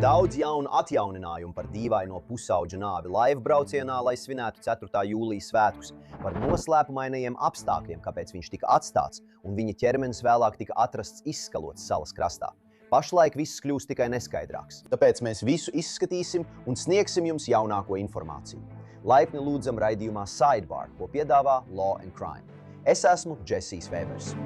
Daudz jaunu atjauninājumu par dīvaino pusauģa nāvi laivu braucienā, lai svinētu 4. jūlijas svētkus, par noslēpumainajiem apstākļiem, kāpēc viņš tika atstāts, un viņa ķermenis vēlāk tika atrasts izskalots salas krastā. Pašlaik viss kļūst tikai neskaidrāks. Tāpēc mēs visu izskatīsim un sniegsim jums jaunāko informāciju. Laipni lūdzam raidījumā Sidebar, ko piedāvā Law and Crime. Es esmu Džesijs Vēbers.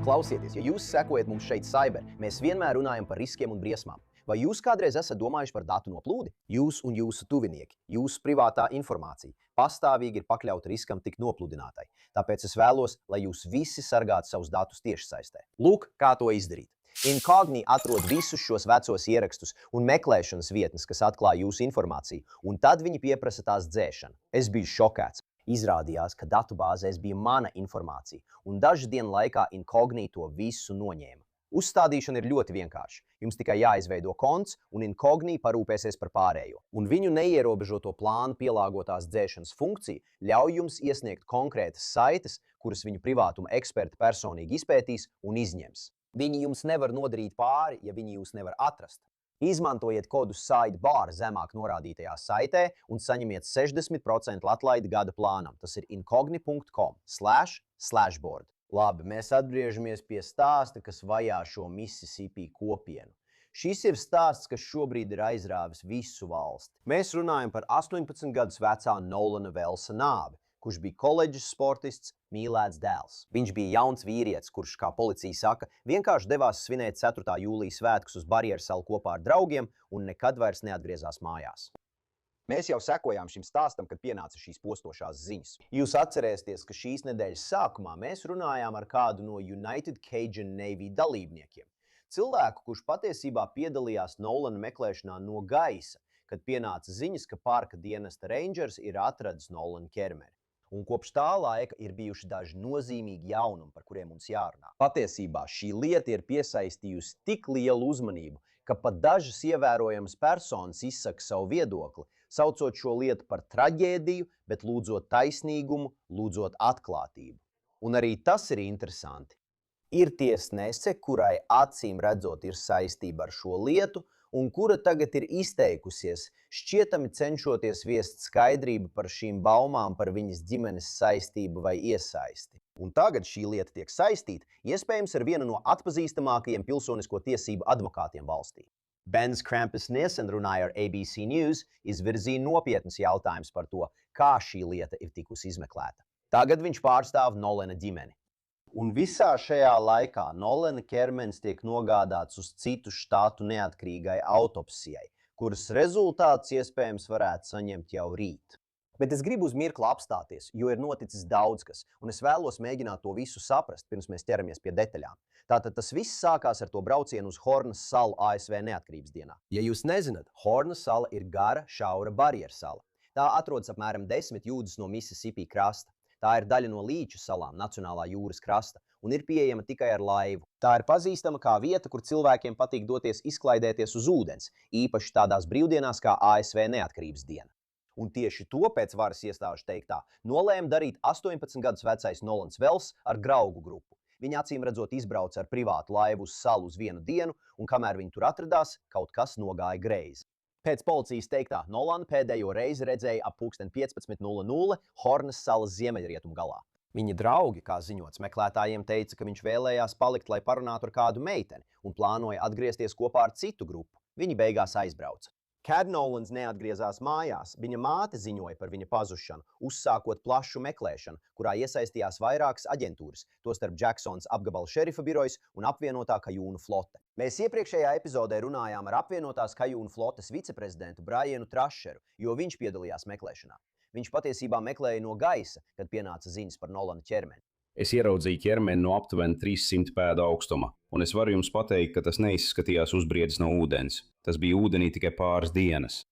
Klausieties, ja jūs sekojat mums šeit Cyber, mēs vienmēr runājam par riskiem un briesmām. Vai jūs kādreiz esat domājuši par datu noplūdi? Jūs un jūsu tuvinieki, jūsu privātā informācija pastāvīgi ir pakļauta riskam tikt nopludinātai. Tāpēc es vēlos, lai jūs visi sargātu savus datus tiešsaistē. Lūk, kā to izdarīt. Incogni atrod visus šos vecos ierakstus un meklēšanas vietnes, kas atklāja jūsu informāciju, un tad viņi pieprasa tās dzēšanu. Es biju šokēts. Izrādījās, ka datubāzēs bija mana informācija, un dažu dienu laikā Incogni to visu noņēma. Uzstādīšana ir ļoti vienkārša. Jums tikai jāizveido konts, un Incogni parūpēsies par pārējo. Un viņu neierobežoto plānu pielāgotās dzēšanas funkcija ļauj jums iesniegt konkrētas saites, kuras viņu privātuma eksperti personīgi izpētīs un izņems. Viņi jums nevar nodarīt pāri, ja viņi jūs nevar atrast. Izmantojiet kodu Sidebar zemāk norādītajā saitē un saņemiet 60% atlaidi gada plānam. Tas ir incogni.com/board. Labi, mēs atgriežamies pie stāsta, kas vajā šo Mississippi kopienu. Šis ir stāsts, kas šobrīd ir aizrāvis visu valsti. Mēs runājam par 18 gadus vecā Nolana Velsa nāvi, kurš bija koledžas sportists, mīlēts dēls. Viņš bija jauns vīrietis, kurš, kā policija saka, vienkārši devās svinēt 4. jūlijas svētkus uz Barjersalu kopā ar draugiem un nekad vairs neatgriezās mājās. Mēs jau sekojām šim stāstam, kad pienāca šīs postošās ziņas. Jūs atcerēsieties, ka šīs nedēļas sākumā mēs runājām ar kādu no United Cajun Navy dalībniekiem. Cilvēku, kurš patiesībā piedalījās Nolana meklēšanā no gaisa, kad pienāca ziņas, ka parka dienesta rangers ir atradis Nolana ķermeni. Un kopš tā laika ir bijuši daži nozīmīgi jaunumi, par kuriem mums jārunā. Patiesībā šī lieta ir piesaistījusi tik lielu uzmanību, ka pat dažas ievērojamas personas izsaka savu viedokli, saucot šo lietu par traģēdiju, bet lūdzot taisnīgumu, lūdzot atklātību. Un arī tas ir interesanti. Ir tiesnese, kurai acīm redzot ir saistība ar šo lietu, un kura tagad ir izteikusies, šķietami cenšoties viest skaidrību par šīm baumām par viņas ģimenes saistību vai iesaisti. Un tagad šī lieta tiek saistīta, iespējams, ar vienu no atpazīstamākajiem pilsonisko tiesību advokātiem valstī. Bens Krampus nesen runāja ar ABC News, izvirzīja nopietnus jautājumus par to, kā šī lieta ir tikusi izmeklēta. Tagad viņš pārstāv Nolana ģimeni. Un visā šajā laikā Nolana ķermenis tiek nogādāts uz citu štātu neatkarīgai autopsijai, kuras rezultāts iespējams varētu saņemt jau rīt. Bet es gribu uz mirkli apstāties, jo ir noticis daudz kas, un es vēlos mēģināt to visu saprast, pirms mēs ķeramies pie detaļām. Tātad tas viss sākās ar to braucienu uz Hornas salu ASV neatkarības dienā. Ja jūs nezināt, Hornas sala ir gara, šaura Barjersala. Tā atrodas apmēram 10 jūdzes no Mississippi krasta. Tā ir daļa no Līču salām, Nacionālā jūras krasta, un ir pieejama tikai ar laivu. Tā ir pazīstama kā vieta, kur cilvēkiem patīk doties izklaidēties uz ūdens, īpaši tādās brīvdienās kā ASV neatkarības diena. Un tieši to pēc varas iestāžu teiktā nolēma darīt 18 gadus vecais Nolans Vels ar draugu grupu. Viņi acīm redzot izbrauca ar privātu laivu uz salu uz vienu dienu, un kamēr viņi tur atradās, kaut kas nogāja greizi. Pēc policijas teiktā, Nolana pēdējo reizi redzēja ap 15:00 Hornas salas ziemeļrietumu galā. Viņa draugi, kā ziņots, meklētājiem teica, ka viņš vēlējās palikt, lai parunātu ar kādu meiteni, un plānoja atgriezties kopā ar citu grupu. Viņi beigās aizbrauca. Kad Nolans neatgriezās mājās, viņa māte ziņoja par viņa pazušanu, uzsākot plašu meklēšanu, kurā iesaistījās vairākas aģentūras, tostarp Jacksons apgabala šerifa birojas un apvienotā Kajūnu flote. Mēs iepriekšējā epizodē runājām ar apvienotās Kajūnu flotes viceprezidentu Brianu Trašeru, jo viņš piedalījās meklēšanā. Viņš patiesībā meklēja no gaisa, kad pienāca ziņas par Nolana ķermeni. Es ieraudzīju ķermeni no aptuveni 300 pēdu augstuma, un es varu jums pateikt, ka tas neizskatījās uzbriedis no ūdens. Tas bija ūdenī tikai pāris dienas.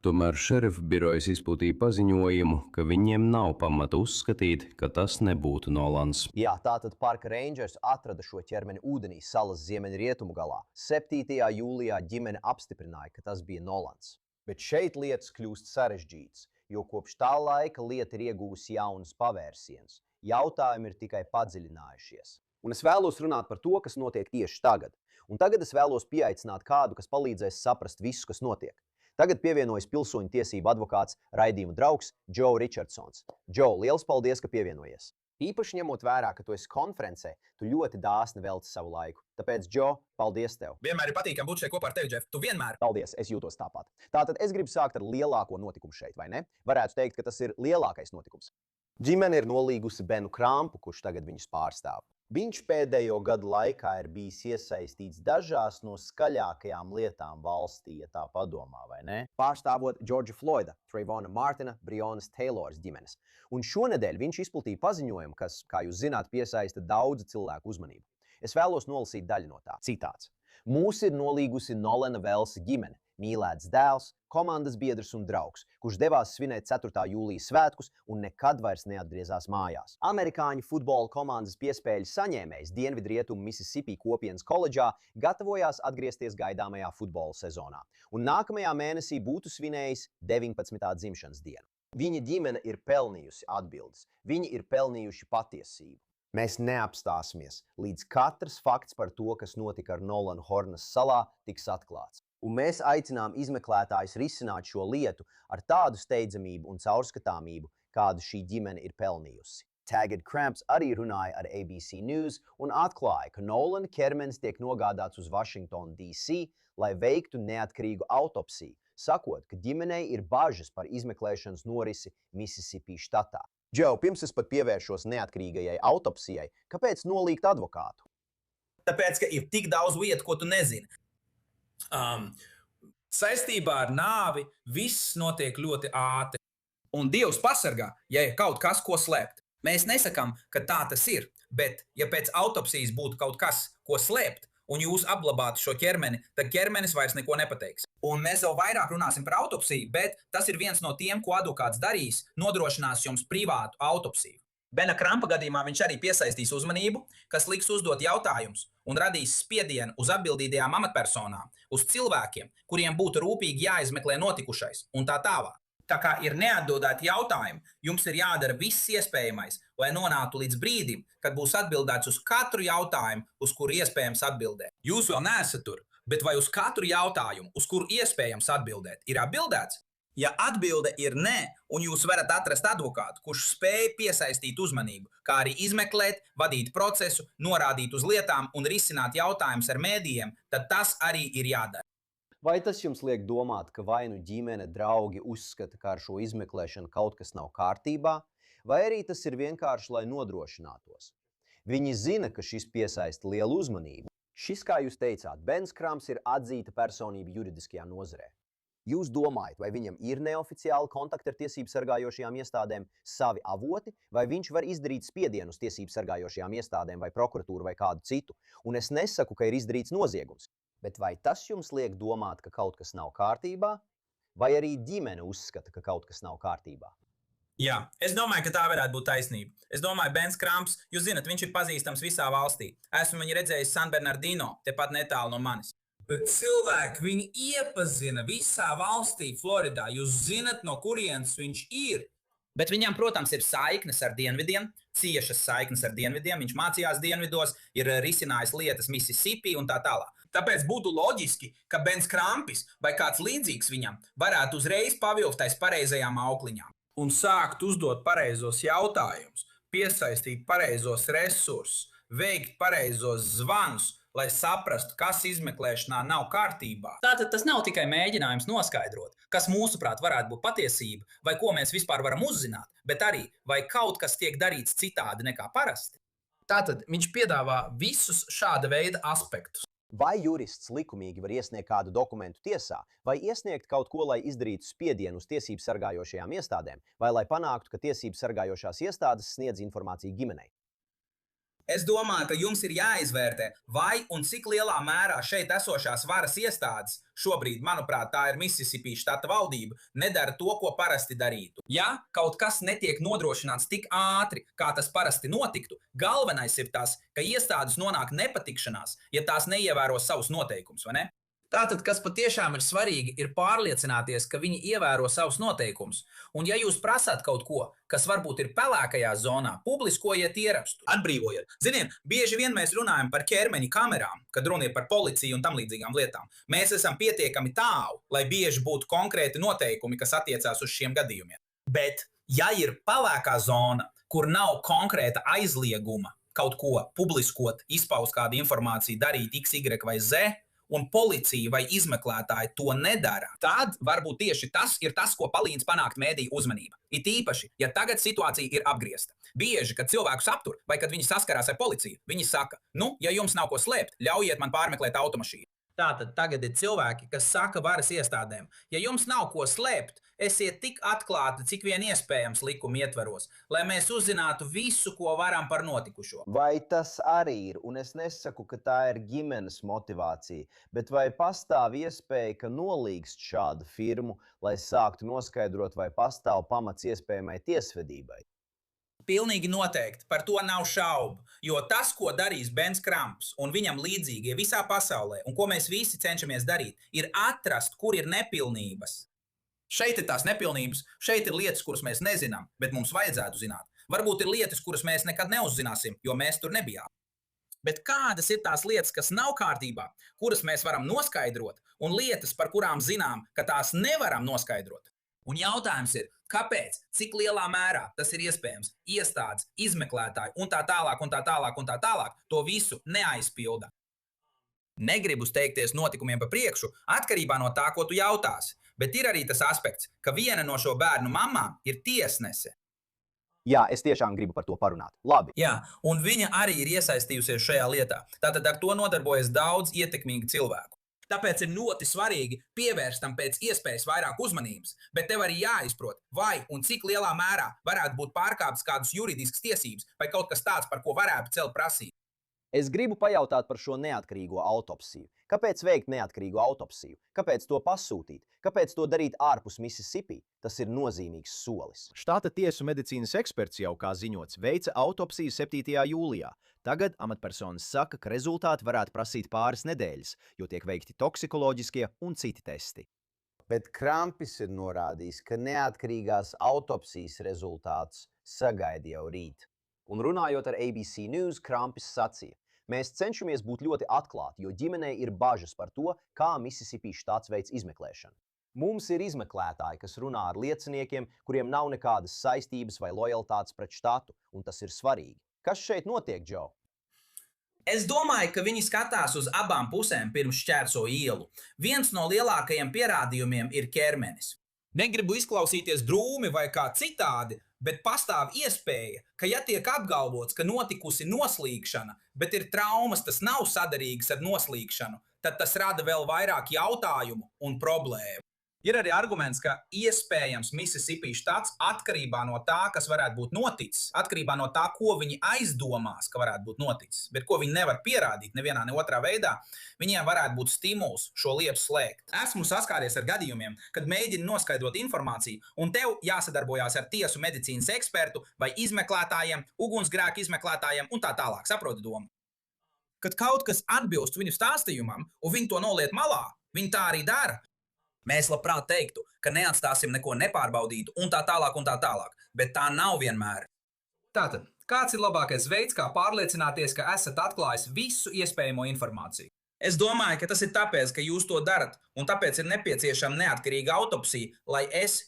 Tomēr šerifa birojas izplatīja paziņojumu, ka viņiem nav pamata uzskatīt, ka tas nebūtu Nolans. Jā, tātad parka rangers atrada šo ķermeni ūdenī salas ziemeļrietumu galā. 7. jūlijā ģimene apstiprināja, ka tas bija Nolans. Bet šeit lietas kļūst sarežģītas, jo kopš tā laika lieta ir iegūsi jaunus pavērsienus. Jautājumi ir tikai padziļinājušies. Un es vēlos runāt par to, kas notiek tieši tagad. Un tagad es vēlos pieaicināt kādu, kas palīdzēs saprast visu, kas notiek. Tagad pievienojas pilsoņu tiesību advokāts, raidījuma draugs Joe Richardsons. Joe, liels paldies, ka pievienojies! Īpaši ņemot vērā, ka tu esi konferencē, tu ļoti dāsni velti savu laiku. Tāpēc, Joe, paldies tev! Vienmēr ir patīkami būt šeit kopā ar tevi, Jeff. Tu vienmēr! Paldies, es jūtos tāpat. Tātad es gribu sākt ar lielāko notikumu šeit, vai ne? Varētu teikt, ka tas ir lielākais notikums. Ģimene ir nolīgusi Benu Krampu, kurš tagad viņus pārstāv. Viņš pēdējo gadu laikā ir bijis iesaistīts dažās no skaļākajām lietām valstī, ja tā padomā, vai ne? Pārstāvot Georgia Floyda, Trayvona Martina, Breonnas Taylors ģimenes. Un šonedēļ viņš izplatīja paziņojumu, kas, kā jūs zināt, piesaista daudzu cilvēku uzmanību. Es vēlos nolasīt daļu no tā. Citāts. Mūs ir nolīgusi Nolena Velsa ģimene, mīlēts dēls, komandas biedrs un draugs, kurš devās svinēt 4. jūlija svētkus un nekad vairs neatgriezās mājās. Amerikāņu futbola komandas piespēļu saņēmējs Dienvidrietumu Mississippi kopienas koledžā gatavojās atgriezties gaidāmajā futbola sezonā, un nākamajā mēnesī būtu svinējis 19. dzimšanas dienu. Viņa ģimene ir pelnījusi atbildes, viņi ir pelnījuši patiesību. Mēs neapstāsimies, līdz katrs fakts par to, kas notika ar Nolanu Hornas salā, tiks atklāts. Un mēs aicinām izmeklētājus risināt šo lietu ar tādu steidzamību un caurskatāmību, kādu šī ģimene ir pelnījusi. Taggart Cramps arī runāja ar ABC News un atklāja, ka Nolana ķermenis tiek nogādāts uz Washington, D.C., lai veiktu neatkarīgu autopsiju, sakot, ka ģimenei ir bažas par izmeklēšanas norisi Mississippi štatā. Joe, pirms es pat pievēršos neatkarīgajai autopsijai, kāpēc nolīgt advokātu? Tāpēc, ka ir tik daudz lietu, ko tu nezini. Saistībā ar nāvi viss notiek ļoti ātri. Un Dievs pasargā, ja ir kaut kas, ko slēpt. Mēs nesakām, ka tā tas ir, bet ja pēc autopsijas būtu kaut kas, ko slēpt, un jūs apglabātu šo ķermeni, tad ķermenis vairs neko nepateiks. Un mēs vēl vairāk runāsim par autopsiju, bet tas ir viens no tiem, ko advokāts darīs, nodrošinās jums privātu autopsiju. Bena Krampa gadījumā viņš arī piesaistīs uzmanību, kas liks uzdot jautājumus un radīs spiedienu uz atbildīgajām amatpersonām, uz cilvēkiem, kuriem būtu rūpīgi jāizmeklē notikušais un tā tālāk. Tā kā ir neatbildēti jautājumi, jums ir jādara viss iespējamais, lai nonāktu līdz brīdim, kad būs atbildēts uz katru jautājumu, uz kuru iespējams atbildēt. Jūs vēl neesat tur, bet vai uz katru jautājumu, uz kuru iespējams atbildēt, ir atbildēts? Ja atbilde ir nē, un jūs varat atrast advokātu, kurš spēj piesaistīt uzmanību, kā arī izmeklēt, vadīt procesu, norādīt uz lietām un risināt jautājumus ar mēdījiem, tad tas arī ir jādara. Vai tas jums liek domāt, ka vai nu ģimene, draugi uzskata, ka ar šo izmeklēšanu kaut kas nav kārtībā, vai arī tas ir vienkārši, lai nodrošinātos? Viņi zina, ka šis piesaista lielu uzmanību. Šis, kā jūs teicāt, Bens Kramps ir atzīta personība juridiskajā nozarē. Jūs domājat, vai viņam ir neoficiāli kontakti ar tiesību sargājošajām iestādēm, savi avoti, vai viņš var izdarīt spiedienu uz tiesību sargājošajām iestādēm vai prokuratūru vai kādu citu? Un es nesaku, ka ir izdarīts noziegums, bet vai tas jums liek domāt, ka kaut kas nav kārtībā, vai arī ģimene uzskata, ka kaut kas nav kārtībā? Jā, es domāju, ka tā varētu būt taisnība. Es domāju, Bens Kramps, jūs zinat, viņš ir pazīstams visā valstī. Esmu viņu redzējis San Bernardino, tepat netālu no manis. Bet cilvēki viņu iepazina visā valstī, Floridā. Jūs zinat, no kurienes viņš ir. Bet viņam, protams, ir saiknes ar dienvidiem, ciešas saiknes ar dienvidiem. Viņš mācījās dienvidos, ir risinājis lietas Mississippi un tā tālāk. Tāpēc būtu loģiski, ka Bens Krampis vai kāds līdzīgs viņam varētu uzreiz pavilkt aiz pareizajām aukliņām un sākt uzdot pareizos jautājumus, piesaistīt pareizos resursus, veikt pareizos zvanus, lai saprastu, kas izmeklēšanā nav kārtībā. Tātad tas nav tikai mēģinājums noskaidrot, kas mūsuprāt varētu būt patiesība, vai ko mēs vispār varam uzzināt, bet arī, vai kaut kas tiek darīts citādi nekā parasti. Tātad viņš piedāvā visus šāda veida aspektus. Vai jurists likumīgi var iesniegt kādu dokumentu tiesā, vai iesniegt kaut ko, lai izdarītu spiedienu uz tiesību sargājošajām iestādēm, vai lai panāktu, ka tiesību sargājošās iestādes sniedz informāciju ģimenei? Es domāju, ka jums ir jāizvērtē, vai un cik lielā mērā šeit esošās varas iestādes, šobrīd, manuprāt, tā ir Mississippi štata valdība, nedara to, ko parasti darītu. Ja kaut kas netiek nodrošināts tik ātri, kā tas parasti notiktu, galvenais ir tas, ka iestādes nonāk nepatikšanās, ja tās neievēro savus noteikumus, vai ne? Tātad, kas patiešām ir svarīgi, ir pārliecināties, ka viņi ievēro savus noteikumus. Un ja jūs prasāt kaut ko, kas varbūt ir pelēkajā zonā, publiskojiet ierakstu, atbrīvojiet. Ziniet, bieži vien mēs runājam par ķermeņa kamerām, kad runa ir par policiju un tam līdzīgām lietām. Mēs esam pietiekami tālu, lai bieži būtu konkrēti noteikumi, kas attiecās uz šiem gadījumiem. Bet, ja ir pelēkā zona, kur nav konkrēta aizlieguma kaut ko publiskot, izpaust kādu informāciju, darīt X, Y vai Z, un policija vai izmeklētāji to nedara, tad varbūt tieši tas ir tas, ko palīdz panākt mēdīju uzmanība. It īpaši, ja tagad situācija ir apgriezta. Bieži, kad cilvēkus aptur vai kad viņi saskarās ar policiju, viņi saka, ja jums nav ko slēpt, ļaujiet man pārmeklēt automašīnu. Tātad tagad ir cilvēki, kas saka varas iestādēm, ja jums nav ko slēpt, esiet tik atklāti, cik vien iespējams likuma ietvaros, lai mēs uzzinātu visu, ko varam par notikušo. Vai tas arī ir, un es nesaku, ka tā ir ģimenes motivācija, bet vai pastāv iespēja, ka nolīgst šādu firmu, lai sāktu noskaidrot, vai pastāv pamats iespējamai tiesvedībai? Pilnīgi noteikti, par to nav šaubu, jo tas, ko darīs Bens Kramps un viņam līdzīgie visā pasaulē, un ko mēs visi cenšamies darīt, ir atrast, kur ir nepilnības. Šeit ir tās nepilnības, šeit ir lietas, kuras mēs nezinām, bet mums vajadzētu zināt. Varbūt ir lietas, kuras mēs nekad neuzzināsim, jo mēs tur nebijām. Bet kādas ir tās lietas, kas nav kārtībā, kuras mēs varam noskaidrot, un lietas, par kurām zinām, ka tās nevaram noskaidrot? Un jautājums ir, kāpēc, cik lielā mērā tas ir iespējams, iestādes, izmeklētāji un tā tālāk to visu neaizpilda. Negribu steigties notikumiem pa priekšu atkarībā no tā, ko tu jautāsi, bet ir arī tas aspekts, ka viena no šo bērnu mamām ir tiesnese. Jā, es tiešām gribu par to parunāt. Labi. Jā, un viņa arī ir iesaistījusies šajā lietā. Tātad ar to nodarbojas daudz ietekmīgi cilvēku. Tāpēc ir ļoti svarīgi pievērst tam pēc iespējas vairāk uzmanības, bet tev arī jāizprot, vai un cik lielā mērā varētu būt pārkāptas kādas juridiskas tiesības vai kaut kas tāds, par ko varētu celt prasību. Es gribu pajautāt par šo neatkarīgo autopsiju. Kāpēc veikt neatkarīgu autopsiju? Kāpēc to pasūtīt? Kāpēc to darīt ārpus Mississippi? Tas ir nozīmīgs solis. Štata tiesu medicīnas eksperts jau, kā ziņots, veica autopsiju 7. jūlijā. Tagad amatpersonas saka, ka rezultāti varētu prasīt pāris nedēļas, jo tiek veikti toksikoloģiskie un citi testi. Bet Krampis ir norādījis, ka neatkarīgās autopsijas rezultātus sagaida jau rīt. Un runājot ar ABC News, Krampis sacīja, mēs cenšamies būt ļoti atklāti, jo ģimenei ir bažas par to, kā Mississippi štats veic izmeklēšanu. Mums ir izmeklētāji, kas runā ar lieciniekiem, kuriem nav nekādas saistības vai lojaltātes pret štatu, un tas ir svarīgi. Kas šeit notiek, Džo? Es domāju, ka viņi skatās uz abām pusēm pirms šķērso ielu. Viens no lielākajiem pierādījumiem ir ķermenis. Negribu izklausīties drūmi vai kā citādi, bet pastāv iespēja, ka ja tiek apgalvots, ka notikusi noslīkšana, bet ir traumas, tas nav sadarīgs ar noslīkšanu, tad tas rada vēl vairāk jautājumu un problēmu. Ir arī arguments, ka iespējams Mississippi štats atkarībā no tā, kas varētu būt noticis, atkarībā no tā, ko viņi aizdomās, ka varētu būt noticis, bet ko viņi nevar pierādīt nevienā, ne otrā veidā, viņiem varētu būt stimuls šo lietu slēgt. Esmu saskāries ar gadījumiem, kad mēģina noskaidrot informāciju, un tev jāsadarbojās ar tiesu medicīnas ekspertu vai izmeklētājiem, ugunsgrēku izmeklētājiem un tā tālāk. Saproti domu? Kad kaut kas atbilst viņu stāstījumam, un viņi to noliet malā, viņi tā arī dara. Mēs labprāt teiktu, ka neatstāsim neko nepārbaudītu un tā tālāk, bet tā nav vienmēr. Tātad, kāds ir labākais veids, kā pārliecināties, ka esat atklājis visu iespējamo informāciju? Es domāju, ka tas ir tāpēc, ka jūs to darat, un tāpēc ir nepieciešama neatkarīga autopsija, lai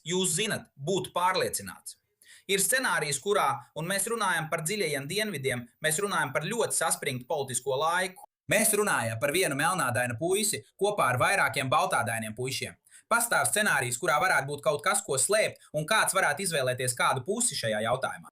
jūs zinat, būtu pārliecināts. Ir scenārijs, kurā, un mēs runājam par dziļajiem dienvidiem, mēs runājam par ļoti saspringtu politisko laiku. Mēs runājam par vienu melnādainu puisi kopā ar vairākiem baltādainiem puišiem. Pastāv scenārijs, kurā varētu būt kaut kas, ko slēpt, un kāds varētu izvēlēties kādu pusi šajā jautājumā.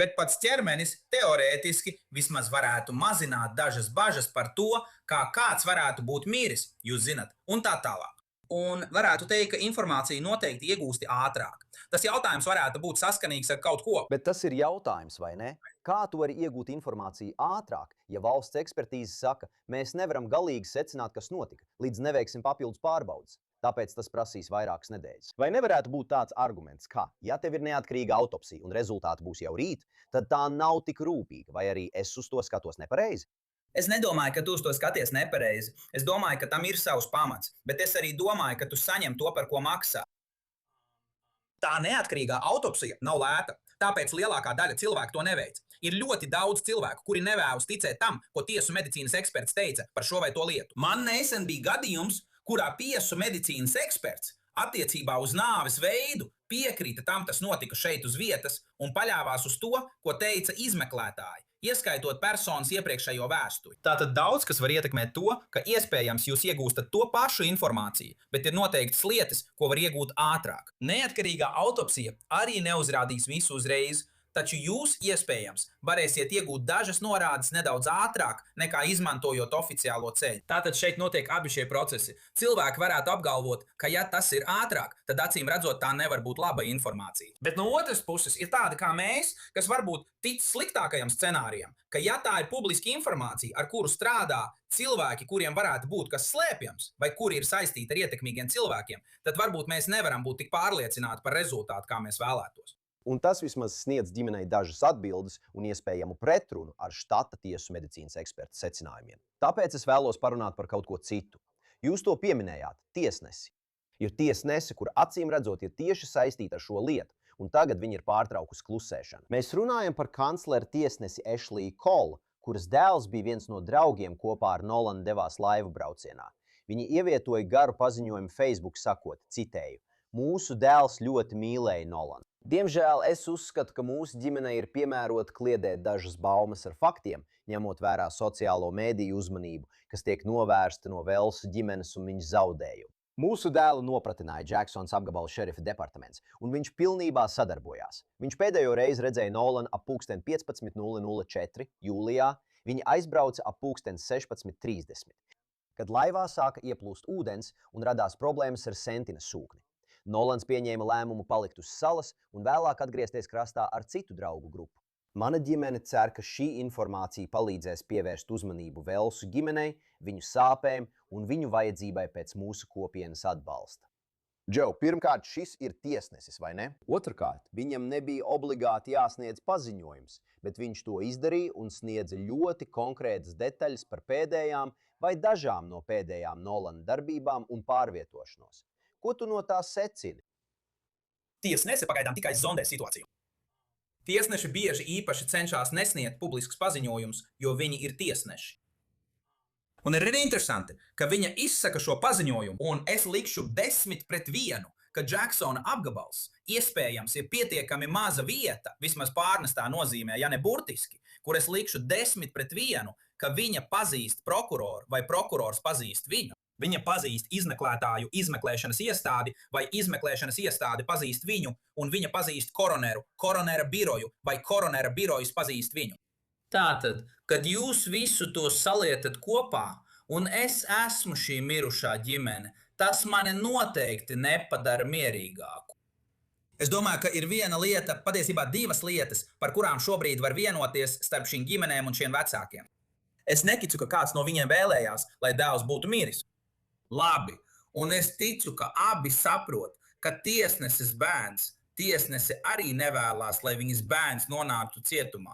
Bet pats ķermenis teorētiski vismaz varētu mazināt dažas bažas par to, kā kāds varētu būt miris, jūs zinat, un tā tālāk. Un varētu teikt, ka informāciju noteikti iegūsti ātrāk. Tas jautājums varētu būt saskanīgs ar kaut ko. Bet tas ir jautājums, vai ne? Kā tu vari iegūt informāciju ātrāk, ja valsts ekspertīze saka, mēs nevaram galīgi secināt, kas notika, līdz neveiksim papildus pārbaudes? Tāpēc tas prasīs vairākas nedēļas. Vai nevarētu būt tāds arguments, ka, ja tev ir neatkarīga autopsija un rezultāti būs jau rīt, tad tā nav tik rūpīga, vai arī es uz to skatos nepareizi? Es nedomāju, ka tu uz to skaties nepareizi. Es domāju, ka tam ir savs pamats, bet es arī domāju, ka tu saņem to, par ko maksā. Tā neatkarīgā autopsija nav lēta, tāpēc lielākā daļa cilvēku to neveic. Ir ļoti daudz cilvēku, kuri nevēlas ticēt tam, ko tiesu medicīnas eksperts teica par šo vai to lietu. Man nesen bija gadījums, kurā tiesu medicīnas eksperts attiecībā uz nāves veidu piekrita tam, tas notika šeit uz vietas, un paļāvās uz to, ko teica izmeklētāji, ieskaitot personas iepriekšējo vēsturi. Tātad daudz kas var ietekmēt to, ka iespējams jūs iegūstat to pašu informāciju, bet ir noteiktas lietas, ko var iegūt ātrāk. Neatkarīgā autopsija arī neuzrādīs visu uzreiz, taču jūs iespējams varēsiet iegūt dažas norādes nedaudz ātrāk nekā izmantojot oficiālo ceļu. Tātad šeit notiek abi šie procesi. Cilvēki varētu apgalvot, ka ja tas ir ātrāk, tad acīm redzot tā nevar būt laba informācija. Bet no otras puses ir tādi kā mēs, kas varbūt tic sliktākajam scenārijam, ka ja tā ir publiska informācija, ar kuru strādā cilvēki, kuriem varētu būt kas slēpjams, vai kuri ir saistīti ar ietekmīgiem cilvēkiem, tad varbūt mēs nevaram būt tik pārliecināti par rezultātu, kā mēs vēlētos. Un tas vismaz sniedz ģimenei dažas atbildes un iespējamu pretrunu ar štata tiesu medicīnas eksperta secinājumiem. Tāpēc es vēlos parunāt par kaut ko citu. Jūs to pieminējāt – tiesnesi. Ir tiesnese, kur acīm redzot ir tieši saistīta ar šo lietu, un tagad viņa ir pārtraukusi klusēšanu. Mēs runājam par kancleru tiesnesi Ashley Cole, kuras dēls bija viens no draugiem kopā ar Nolanu devās laivu braucienā. Viņi ievietoja garu paziņojumu Facebook sakot, citēju, mūsu dēls ļoti mīlēja Nolanu. Diemžēl es uzskatu, ka mūsu ģimenei ir piemērota kliedēt dažas baumas ar faktiem, ņemot vērā sociālo mēdīju uzmanību, kas tiek novērsta no Velsu ģimenes un viņu zaudējumu. Mūsu dēlu nopratināja Jacksons apgabala šerifa departaments, un viņš pilnībā sadarbojās. Viņš pēdējo reizi redzēja Nolanu ap 15:04 jūlijā, viņi aizbrauca ap 16:30, kad laivā sāka ieplūst ūdens un radās problēmas ar sentina sūkni. Nolans pieņēma lēmumu palikt uz salas un vēlāk atgriezties krastā ar citu draugu grupu. Mana ģimene cer, ka šī informācija palīdzēs pievērst uzmanību Velsu ģimenei, viņu sāpēm un viņu vajadzībai pēc mūsu kopienas atbalsta. Džo, pirmkārt, šis ir tiesnesis, vai ne? Otrkārt, viņam nebija obligāti jāsniedz paziņojums, bet viņš to izdarīja un sniedza ļoti konkrētas detaļas par pēdējām vai dažām no pēdējām Nolana darbībām un pārvietošanos. Ko tu no tā secini? Tiesnese pagaidām tikai zondē situāciju. Tiesneši bieži īpaši cenšas nesniegt publiskus paziņojumus, jo viņi ir tiesneši. Un ir arī interesanti, ka viņa izsaka šo paziņojumu, un es likšu 10-1, ka Jacksona apgabals iespējams ir pietiekami maza vieta, vismaz pārnestā nozīmē, ja ne burtiski, kur es likšu 10-1, ka viņa pazīst prokuroru vai prokurors pazīst viņu. Viņa pazīst izmeklētāju izmeklēšanas iestādi, vai izmeklēšanas iestādi pazīst viņu, un viņa pazīst koroneru, koronera biroju, vai koronera birojas pazīst viņu. Tātad, kad jūs visu to salietat kopā, un es esmu šī mirušā ģimene, tas mani noteikti nepadara mierīgāku. Es domāju, ka ir viena lieta, patiesībā divas lietas, par kurām šobrīd var vienoties starp šīm ģimenēm un šiem vecākiem. Es neticu, ka kāds no viņiem vēlējās, lai dēls būtu miris. Labi, un es ticu, ka abi saprot, ka tiesneses bērns, tiesnese arī nevēlās, lai viņas bērns nonāktu cietumā.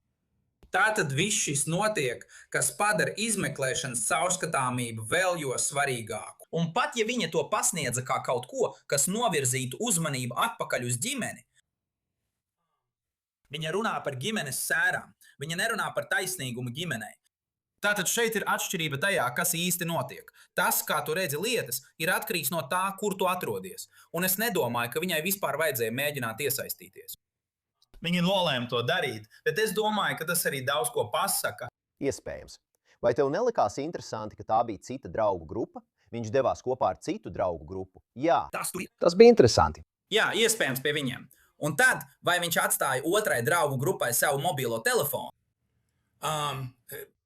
Tātad viss šis notiek, kas padara izmeklēšanas caurskatāmību vēl jo svarīgāku. Un pat ja viņa to pasniedza kā kaut ko, kas novirzītu uzmanību atpakaļ uz ģimeni, viņa runā par ģimenes sērām, viņa nerunā par taisnīgumu ģimenei. Tātad šeit ir atšķirība tajā, kas īsti notiek. Tas, kā tu redzi lietas, ir atkarīgs no tā, kur tu atrodies. Un es nedomāju, ka viņai vispār vajadzēja mēģināt iesaistīties. Viņa nolēma to darīt, bet es domāju, ka tas arī daudz ko pasaka. Iespējams. Vai tev nelikās interesanti, ka tā bija cita draugu grupa? Viņš devās kopā ar citu draugu grupu. Jā, tas bija interesanti. Jā, iespējams pie viņiem. Un tad, vai viņš atstāja otrai draugu grupai savu mobilo telefonu?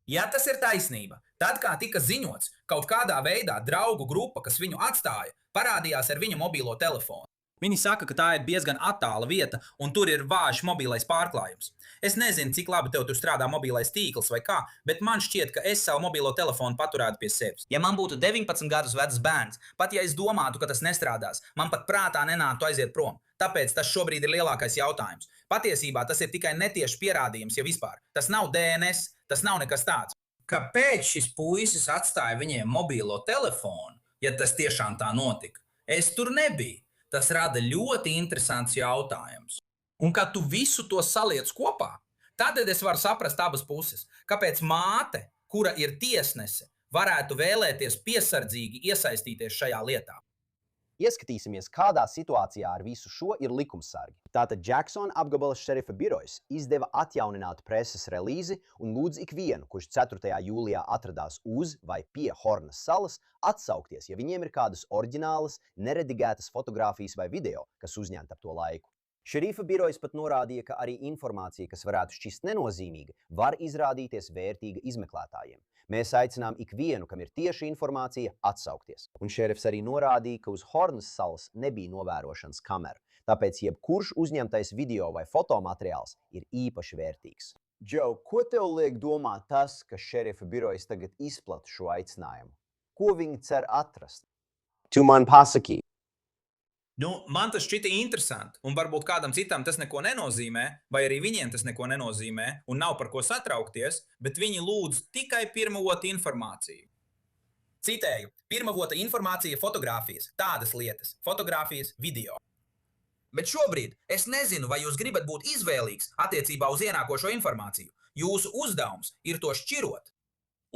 Ja tas ir taisnība, tad, kā tika ziņots, kaut kādā veidā draugu grupa, kas viņu atstāja, parādījās ar viņa mobilo telefonu. Viņi saka, ka tā ir diezgan attāla vieta, un tur ir vājš mobilais pārklājums. Es nezinu, cik labi tev tur strādā mobilais tīkls vai kā, bet man šķiet, ka es savu mobilo telefonu paturētu pie sevis. Ja man būtu 19 gadus vecs bērns, pat ja es domātu, ka tas nestrādās, man pat prātā nenāktu aiziet prom. Tāpēc tas šobrīd ir lielākais jautājums. Patiesībā tas ir tikai netieši pierādījums, ja vispār. Tas nav DNS, tas nav nekas tāds. Kāpēc šis puisis atstāja viņiem mobilo telefonu, ja tas tiešām tā notika? Es tur nebiju. Tas rada ļoti interesants jautājums. Un kad tu visu to saliec kopā, tad es varu saprast abas puses. Kāpēc māte, kura ir tiesnese, varētu vēlēties piesardzīgi iesaistīties šajā lietā? Ieskatīsimies, kādā situācijā ar visu šo ir likumsargi. Tātad Jacksona apgabala šerifa birojas izdeva atjaunināt preses relīzi un lūdz ikvienu, kurš 4. jūlijā atradās uz vai pie Hornas salas, atsaukties, ja viņiem ir kādas oriģinālas, neredigētas fotogrāfijas vai video, kas uzņemta ap to laiku. Šerifa birojas pat norādīja, ka arī informācija, kas varētu šķist nenozīmīga, var izrādīties vērtīga izmeklētājiem. Mēs aicinām ikvienu, kam ir tieša informācija, atsaukties. Un šerifs arī norādīja, ka uz Hornas salas nebija novērošanas kameru, tāpēc jebkurš uzņemtais video vai fotomateriāls ir īpaši vērtīgs. Džo, ko tev liek domāt tas, ka šerifa birojas tagad izplata šo aicinājumu? Ko viņi cer atrast? Tu man pasaki. Man tas šķita interesanti, un varbūt kādam citam tas neko nenozīmē, vai arī viņiem tas neko nenozīmē, un nav par ko satraukties, bet viņi lūdz tikai pirmavotu informāciju. Citēju, pirmavota informācija, fotogrāfijas, tādas lietas, fotogrāfijas, video. Bet šobrīd es nezinu, vai jūs gribat būt izvēlīgs attiecībā uz ienākošo informāciju. Jūsu uzdevums ir to šķirot.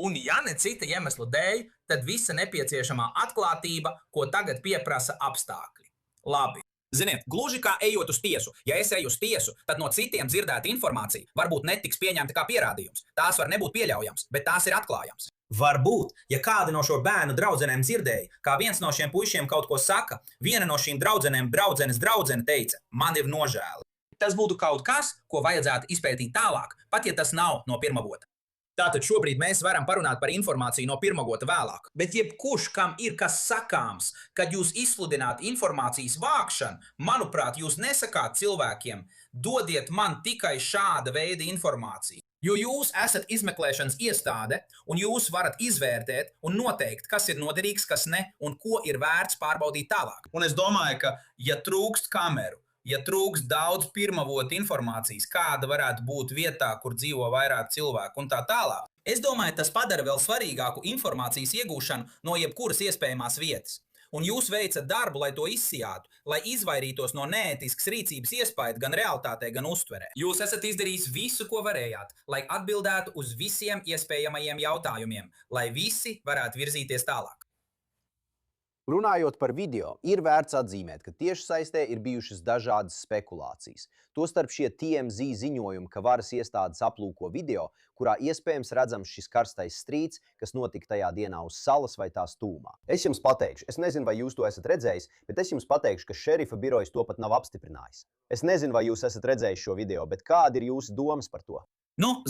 Un ja ne cita iemesla dēļ, tad visa nepieciešamā atklātība, ko tagad pieprasa apstākļi. Labi. Ziniet, gluži kā ejot uz tiesu. Ja es eju uz tiesu, tad no citiem dzirdēta informācija varbūt netiks pieņemta kā pierādījums. Tās var nebūt pieļaujams, bet tās ir atklājams. Varbūt, ja kāda no šo bērnu draudzenēm dzirdēja, kā viens no šiem puišiem kaut ko saka, viena no šīm draudzenēm draudzene teica, man ir nožēla. Tas būtu kaut kas, ko vajadzētu izpētīt tālāk, pat ja tas nav no pirmavota. Tātad šobrīd mēs varam parunāt par informāciju no pirmavota vēlāk. Bet jebkurš, kam ir kas sakāms, kad jūs izsludināt informācijas vākšanu, manuprāt, jūs nesakāt cilvēkiem, dodiet man tikai šāda veida informāciju. Jo jūs esat izmeklēšanas iestāde, un jūs varat izvērtēt un noteikt, kas ir noderīgs, kas ne, un ko ir vērts pārbaudīt tālāk. Un es domāju, ka, ja trūkst kameru, ja trūkst daudz pirmavotu informācijas, kāda varētu būt vietā, kur dzīvo vairāk cilvēku un tā tālāk, es domāju, tas padara vēl svarīgāku informācijas iegūšanu no jebkuras iespējamās vietas. Un jūs veicat darbu, lai to izsijātu, lai izvairītos no neētiskas rīcības iespaidu gan realitātē, gan uztverē. Jūs esat izdarījis visu, ko varējāt, lai atbildētu uz visiem iespējamajiem jautājumiem, lai visi varētu virzīties tālāk. Runājot par video, ir vērts atzīmēt, ka tiešsaistē ir bijušas dažādas spekulācijas. Tostarp šie TMZ ziņojumi, ka varas iestādes aplūko video, kurā iespējams redzams šis karstais strīds, kas notika tajā dienā uz salas vai tās tūmā. Es jums pateikšu, es nezinu, vai jūs to esat redzējis, bet es jums pateikšu, ka šerifa birojas to pat nav apstiprinājis. Es nezinu, vai jūs esat redzējis šo video, bet kādi ir jūsu domas par to?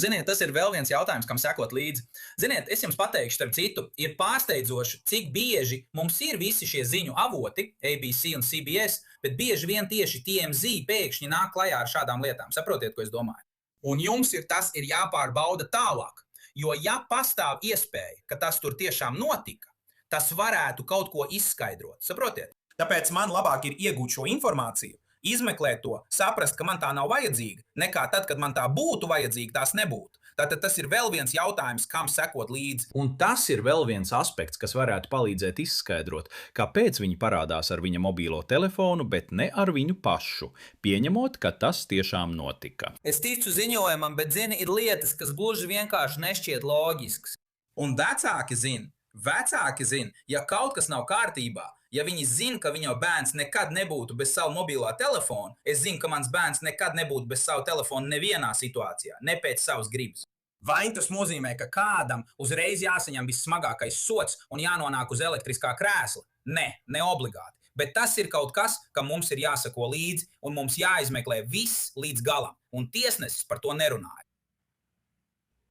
Ziniet, tas ir vēl viens jautājums, kam sekot līdzi. Ziniet, es jums pateikšu, starp citu, ir pārsteidzoši, cik bieži mums ir visi šie ziņu avoti, ABC un CBS, bet bieži vien tieši TMZ pēkšņi nāk klajā ar šādām lietām. Saprotiet, ko es domāju? Un jums tas ir jāpārbauda tālāk, jo ja pastāv iespēja, ka tas tur tiešām notika, tas varētu kaut ko izskaidrot. Saprotiet? Tāpēc man labāk ir iegūt šo informāciju, izmeklēt to, saprast, ka man tā nav vajadzīga, nekā tad, kad man tā būtu vajadzīga, tās nebūtu. Tātad tas ir vēl viens jautājums, kam sekot līdzi. Un tas ir vēl viens aspekts, kas varētu palīdzēt izskaidrot, kāpēc viņi parādās ar viņa mobilo telefonu, bet ne ar viņu pašu, pieņemot, ka tas tiešām notika. Es ticu ziņojumam, bet zini, ir lietas, kas gluži vienkārši nešķiet loģisks. Un vecāki zin, ja kaut kas nav kārtībā, ja viņi zina, ka viņa bērns nekad nebūtu bez savu mobilā telefonu, es zinu, ka mans bērns nekad nebūtu bez savu telefonu nevienā situācijā, ne pēc savas gribas. Vai tas nozīmē, ka kādam uzreiz jāsaņem vissmagākais sots un jānonāk uz elektriskā krēsla? Nē, ne obligāti. Bet tas ir kaut kas, kam mums ir jāsako līdzi un mums jāizmeklē viss līdz galam. Un tiesnesis par to nerunāja.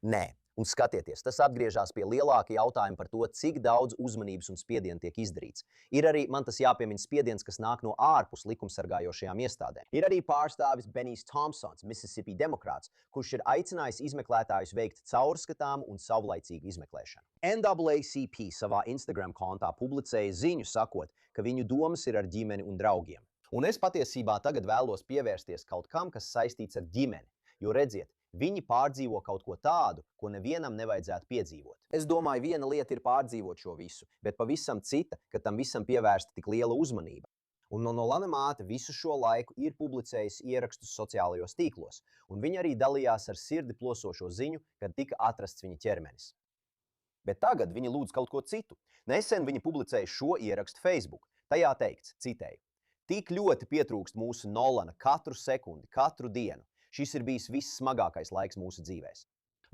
Nē. Un skatieties, tas atgriežas pie lielāka jautājuma par to, cik daudz uzmanības un spiediena tiek izdarīts. Ir arī, man tas jāpiemina, spiediens, kas nāk no ārpus likumsargājošajām iestādēm. Ir arī pārstāvis Benijs Thompsons, Mississippi demokrāts, kurš ir aicinājis izmeklētājus veikt caurskatāmu un savlaicīgu izmeklēšanu. NAACP savā Instagram kontā publicēja ziņu sakot, ka viņu domas ir ar ģimeni un draugiem. Un es patiesībā tagad vēlos pievērsties kaut kam, kas saistīts ar ģimeni, jo redziet, Viņi pārdzīvo kaut ko tādu, ko nevienam nevajadzētu piedzīvot. Es domāju, viena lieta ir pārdzīvot šo visu, bet pavisam cita, ka tam visam pievērsta tik liela uzmanība. Un Nolana māte visu šo laiku ir publicējusi ierakstus sociālajos tīklos, un viņa arī dalījās ar sirdi plosošo ziņu, kad tika atrasts viņa ķermenis. Bet tagad viņa lūdz kaut ko citu. Nesen viņa publicēja šo ierakstu Facebook. Tajā teikts, citēju: "Tik ļoti pietrūkst mūsu Nolana katru sekundi, katru dienu. Šis ir bijis vissmagākais laiks mūsu dzīvēs."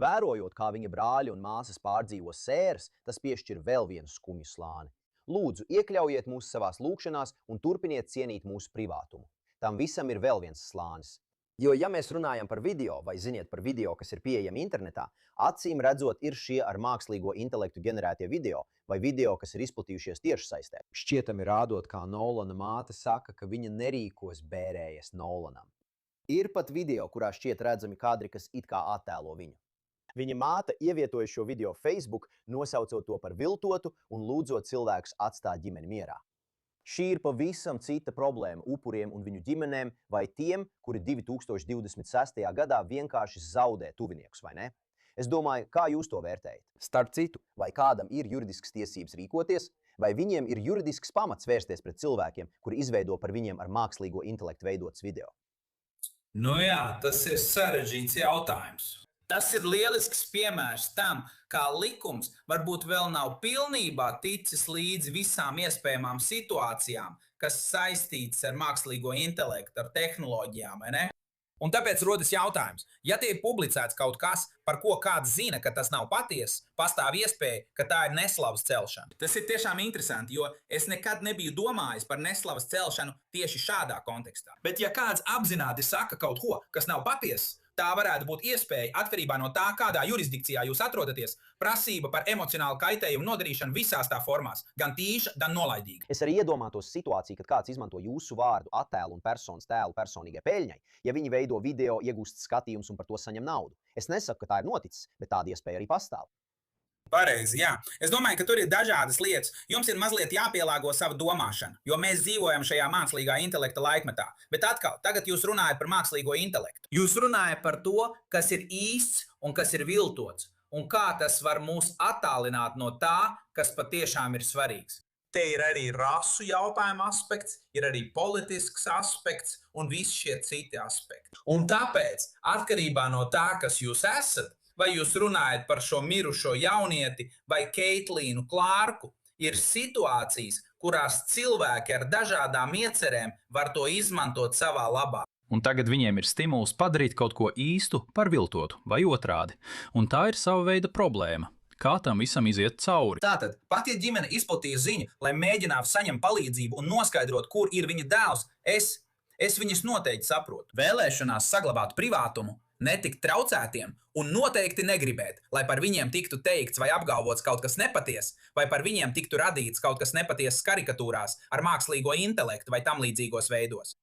Vērojot, kā viņa brāļi un māsas pārdzīvo sēras, tas piešķir vēl vienu skumju slāni. Lūdzu, iekļaujiet mūs savās lūkšanās un turpiniet cienīt mūsu privātumu. Tam visam ir vēl viens slānis. Jo, ja mēs runājam par video, vai ziniet par video, kas ir pieejami internetā, acīm redzot ir šie ar mākslīgo intelektu ģenerētie video, vai video, kas ir izplatījušies tiešsaistē. Šķietami rādot, kā Nolana māte saka, ka viņa nerīkos bērējas Nolanam. Ir pat video, kurā šķiet redzami kadri, kas it kā attēlo viņu. Viņa māte ievietoja šo video Facebook, nosaucot to par viltotu un lūdzot cilvēkus atstāt ģimeni mierā. Šī ir pavisam cita problēma upuriem un viņu ģimenēm vai tiem, kuri 2026. gadā vienkārši zaudē tuviniekus, vai ne? Es domāju, kā jūs to vērtējat? Starp citu, vai kādam ir juridiskas tiesības rīkoties, vai viņiem ir juridisks pamats vērsties pret cilvēkiem, kuri izveido par viņiem ar mākslīgo intelektu veidots video? Nu jā, tas ir sarežģīts jautājums. Tas ir lielisks piemērs tam, kā likums varbūt vēl nav pilnībā ticis līdzi visām iespējamām situācijām, kas saistītas ar mākslīgo intelektu, ar tehnoloģijām, vai ne? Un tāpēc rodas jautājums, ja tiek publicēts kaut kas, par ko kāds zina, ka tas nav patiess, pastāv iespēja, ka tā ir neslavas celšana. Tas ir tiešām interesanti, jo es nekad nebiju domājis par neslavas celšanu tieši šādā kontekstā. Bet ja kāds apzināti saka kaut ko, kas nav patiess, tā varētu būt iespēja, atkarībā no tā, kādā jurisdikcijā jūs atrodaties, prasība par emocionālu kaitējumu nodarīšanu visās tā formās, gan tīša, gan nolaidīga. Es arī iedomātos situāciju, kad kāds izmanto jūsu vārdu, attēlu un personas tēlu personīgai peļņai, ja viņi veido video, iegūst skatījumus un par to saņem naudu. Es nesaku, ka tā ir noticis, bet tāda iespēja arī pastāv. Pareizi, jā. Es domāju, ka tur ir dažādas lietas. Jums ir mazliet jāpielāgo sava domāšana, jo mēs dzīvojam šajā mākslīgā intelekta laikmetā. Bet atkal, tagad jūs runājat par mākslīgo intelektu. Jūs runājat par to, kas ir īsts un kas ir viltots, un kā tas var mūs attālināt no tā, kas patiešām ir svarīgs. Te ir arī rasu jautājuma aspekts, ir arī politisks aspekts un visi šie citi aspekti. Un tāpēc, atkarībā no tā, kas jūs esat, vai jūs runājat par šo mirušo jaunieti vai Keitlīnu Klārku, ir situācijas, kurās cilvēki ar dažādām iecerēm var to izmantot savā labā. Un tagad viņiem ir stimuls padarīt kaut ko īstu par viltotu vai otrādi. Un tā ir sava veida problēma. Kā tam visam iziet cauri? Tātad, pat ja ģimene izplatīja ziņu, lai mēģinātu saņemt palīdzību un noskaidrot, kur ir viņa dēls, es viņus noteikti saprotu. Vēlēšanās saglabāt privātumu, netikt traucētiem un noteikti negribēt, lai par viņiem tiktu teikts vai apgalvots kaut kas nepatiess, vai par viņiem tiktu radīts kaut kas nepatiess karikatūrās ar mākslīgo intelektu vai tam līdzīgos veidos.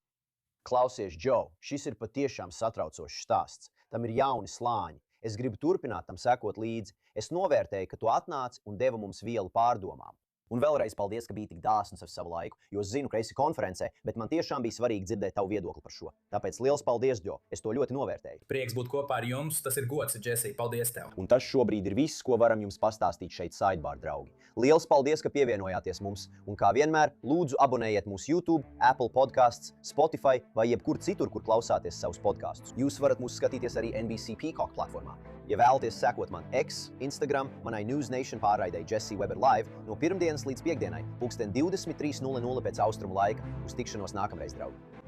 Klausies, Džo, šis ir patiešām satraucošs stāsts. Tam ir jauni slāņi. Es gribu turpināt tam sekot līdzi. Es novērtēju, ka tu atnāci un deva mums vielu pārdomām. Un vēlreiz paldies, ka biji tik dāsns ar savu laiku, jo es zinu, ka esi konferencē, bet man tiešām bija svarīgi dzirdēt tavu viedokli par šo. Tāpēc liels paldies, Džo, es to ļoti novērtēju. Prieks būt kopā ar jums, tas ir gods, Jesse, paldies tev. Un tas šobrīd ir viss, ko varam jums pastāstīt šeit Sidebar, draugi. Liels paldies, ka pievienojāties mums, un kā vienmēr, lūdzu abonējiet mūsu YouTube, Apple podcasts, Spotify vai jebkur citur, kur klausāties savus podkastus. Jūs varat mūs skatīties arī NBC Peacock platformā. Ja vēlaties sekot man X, Instagram, manai News Nation pārraidei Jesse Weber Live no pirmdienas līdz piekdienai, 23:00 pēc austrumu laika. Uz tikšanos nākamreiz, draugi!